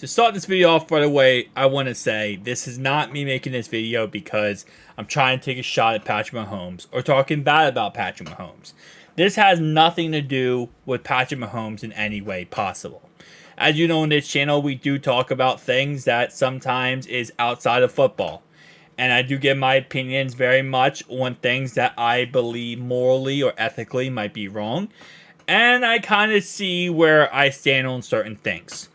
To start this video off right away, I want to say this is not me making this video because I'm trying to take a shot at Patrick Mahomes or talking bad about Patrick Mahomes. This has nothing to do with Patrick Mahomes in any way possible. As you know, on this channel, we do talk about things that sometimes is outside of football. And I do give my opinions very much on things that I believe morally or ethically might be wrong. And I kind of see where I stand on certain things.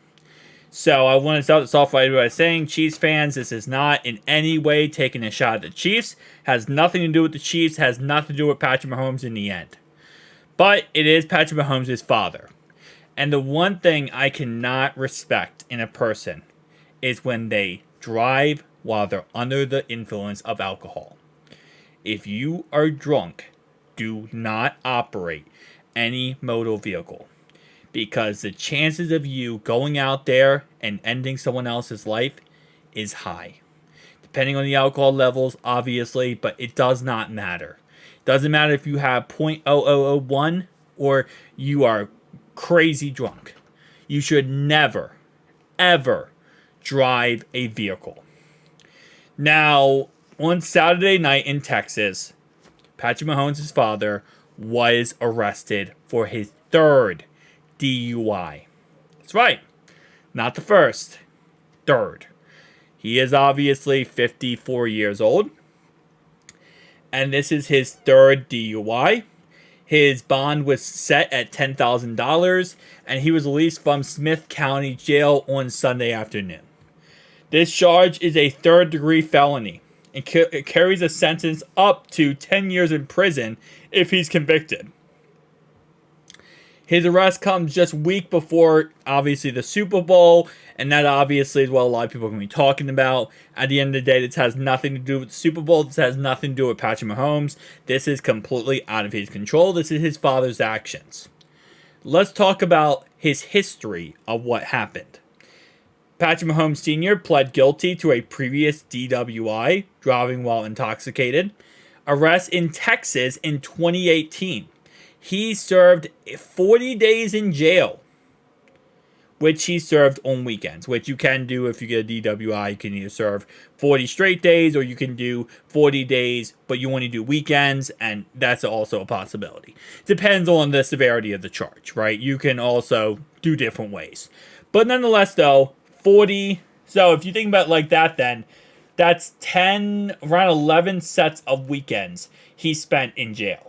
So I want to start this off right by saying, Chiefs fans, this is not in any way taking a shot at the Chiefs. Has nothing to do with the Chiefs. Has nothing to do with Patrick Mahomes in the end. But it is Patrick Mahomes' father. And the one thing I cannot respect in a person is when they drive while they're under the influence of alcohol. If you are drunk, do not operate any motor vehicle. Because the chances of you going out there and ending someone else's life is high. Depending on the alcohol levels, obviously, but it does not matter. It doesn't matter if you have 0.0001 or you are crazy drunk. You should never, ever drive a vehicle. Now, on Saturday night in Texas, Patrick Mahomes' father was arrested for his third DUI. That's right. Not the first. Third. He is obviously 54 years old. And this is his third DUI. His bond was set at $10,000. And he was released from Smith County Jail on Sunday afternoon. This charge is a third-degree felony. And it carries a sentence up to 10 years in prison if he's convicted. His arrest comes just a week before, obviously, the Super Bowl, and that obviously is what a lot of people are going to be talking about. At the end of the day, this has nothing to do with the Super Bowl. This has nothing to do with Patrick Mahomes. This is completely out of his control. This is his father's actions. Let's talk about his history of what happened. Patrick Mahomes Sr. pled guilty to a previous DWI, driving while intoxicated, arrest in Texas in 2018. He served 40 days in jail, which he served on weekends, which you can do if you get a DWI. You can either serve 40 straight days or you can do 40 days, but you only do weekends, and that's also a possibility. Depends on the severity of the charge, right? You can also do different ways. But nonetheless, though, 40. So if you think about it like that, then that's 10, around 11 sets of weekends he spent in jail.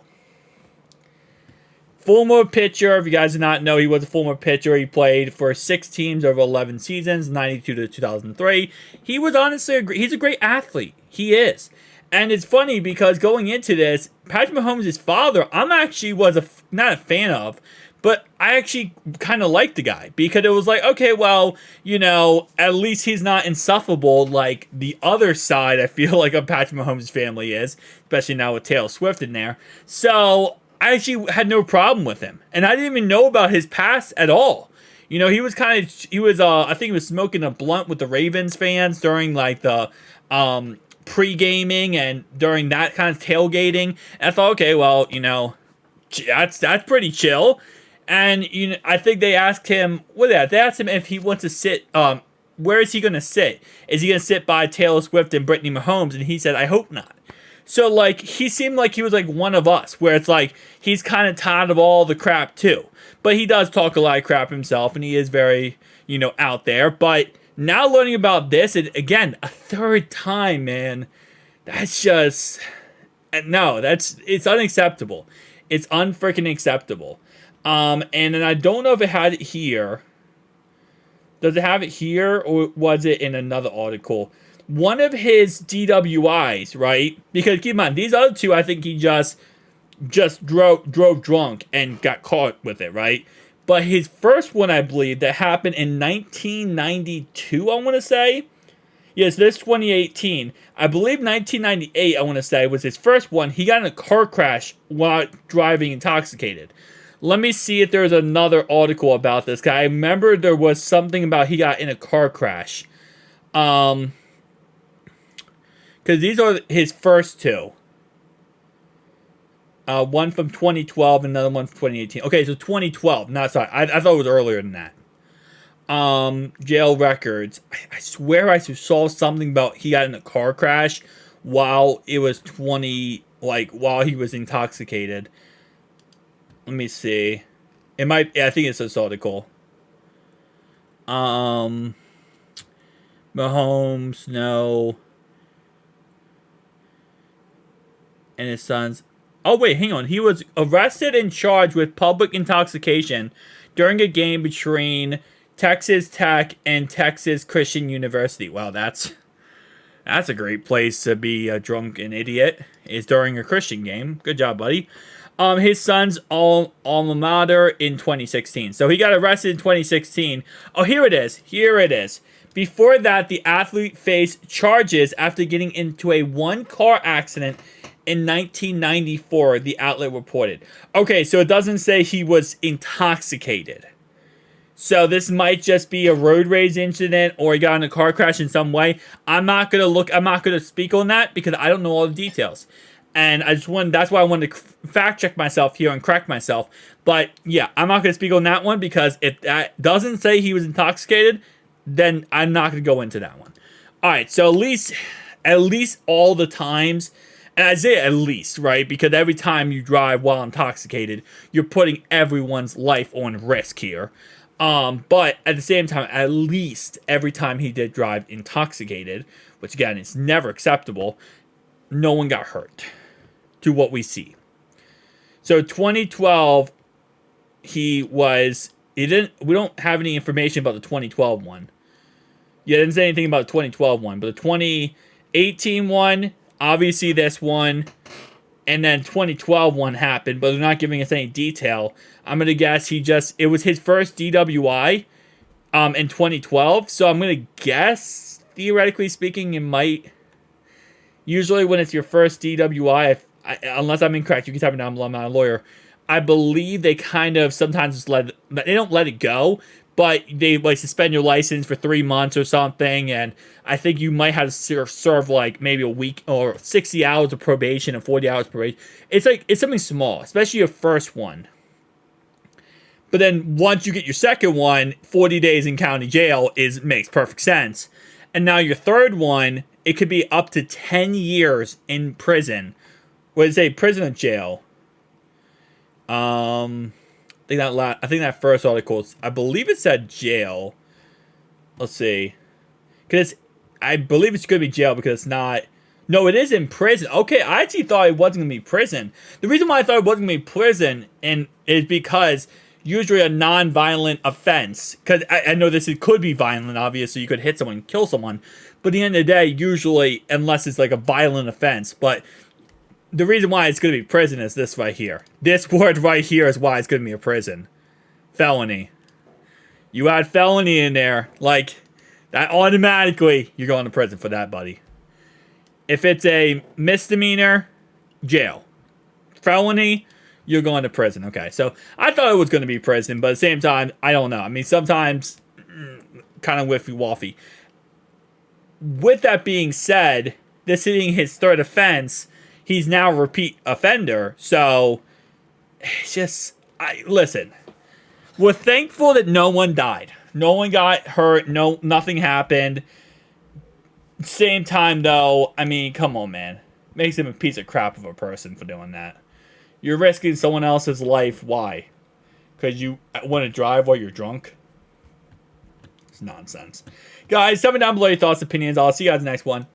Former pitcher, if you guys do not know, he was a former pitcher. He played for 6 teams over 11 seasons, 92 to 2003. He was honestly, he's a great athlete. He is. And it's funny because going into this, Patrick Mahomes' father, I'm actually not a fan of, but I actually kind of liked the guy because it was like, okay, well, you know, at least he's not insufferable like the other side, I feel like, of Patrick Mahomes' family is, especially now with Taylor Swift in there. So I actually had no problem with him. And I didn't even know about his past at all. You know, I think he was smoking a blunt with the Ravens fans during like the pre-gaming and during that kind of tailgating. And I thought, okay, well, you know, that's pretty chill. And you know, I think they asked him, they asked him if he wants to sit, where is he going to sit? Is he going to sit by Taylor Swift and Brittany Mahomes? And he said, I hope not. So, like, he seemed like he was, like, one of us, where it's like, he's kind of tired of all the crap, too. But he does talk a lot of crap himself, and he is very, you know, out there. But now learning about this, again, a third time, man, that's just, no, it's unacceptable. It's unfreaking acceptable. And then I don't know if it had it here. Does it have it here, or was it in another article? One of his DWIs, right? Because keep in mind, these other two, I think he just drove drunk and got caught with it, right? But his first one, I believe, that happened in 1992, I want to say. Yes, this 2018. I believe 1998, I want to say, was his first one. He got in a car crash while driving intoxicated. Let me see if there's another article about this guy. I remember there was something about he got in a car crash. Because these are his first two. One from 2012 and another one from 2018. Okay, so 2012. No, sorry. I thought it was earlier than that. jail records. I swear I saw something about he got in a car crash while it was 20, like while he was intoxicated. Let me see. It might. I think it's this article. Mahomes, no. And his sons. Oh, wait, hang on. He was arrested and charged with public intoxication during a game between Texas Tech and Texas Christian University. Wow, that's a great place to be a drunken idiot. Is during a Christian game. Good job, buddy. His son's alma mater in 2016. So he got arrested in 2016. Oh, here it is. Here it is. Before that, the athlete faced charges after getting into a one-car accident in 1994, the outlet reported. Okay, so it doesn't say he was intoxicated. So this might just be a road rage incident or he got in a car crash in some way. I'm not going to speak on that because I don't know all the details. And that's why I wanted to fact check myself here and correct myself. But yeah, I'm not going to speak on that one because if that doesn't say he was intoxicated, then I'm not going to go into that one. All right, so at least all the times, and I say at least, right? Because every time you drive while intoxicated, you're putting everyone's life on risk here. But at the same time, at least every time he did drive intoxicated, which again is never acceptable, no one got hurt to what we see. So 2012, we don't have any information about the 2012 one. Yeah, it didn't say anything about the 2012 one, but the 2018 one, obviously this one, and then 2012 one happened, but they're not giving us any detail. I'm going to guess it was his first DWI in 2012, so I'm going to guess, theoretically speaking, it might, usually when it's your first DWI, unless I'm incorrect, you can tell me down below, I'm not a lawyer, I believe they kind of sometimes just they don't let it go, but they like suspend your license for 3 months or something, and I think you might have to serve like maybe a week or 60 hours of probation and 40 hours of probation. It's something small, especially your first one. But then once you get your second one, 40 days in county jail makes perfect sense. And now your third one, it could be up to 10 years in prison. What did it say? Prison or jail? I think that first article, I believe it said jail. Let's see. Because I believe it's going to be jail because it's not. No, it is in prison. Okay, I actually thought it wasn't going to be prison. The reason why I thought it wasn't going to be prison is because usually a non-violent offense, because I know it could be violent, obviously. You could hit someone, kill someone. But at the end of the day, usually, unless it's like a violent offense. But the reason why it's going to be prison is this right here. This word right here is why it's going to be a prison. Felony. You add felony in there, like, that automatically, you're going to prison for that, buddy. If it's a misdemeanor, jail. Felony, you're going to prison. Okay, so I thought it was going to be prison, but at the same time, I don't know. I mean, sometimes, kind of whiffy-waffy. With that being said, this being his third offense, he's now a repeat offender, so it's just, listen, we're thankful that no one died. No one got hurt, nothing happened. Same time, though, I mean, come on, man. Makes him a piece of crap of a person for doing that. You're risking someone else's life, why? Because you want to drive while you're drunk? It's nonsense. Guys, tell me down below your thoughts, opinions. I'll see you guys in the next one.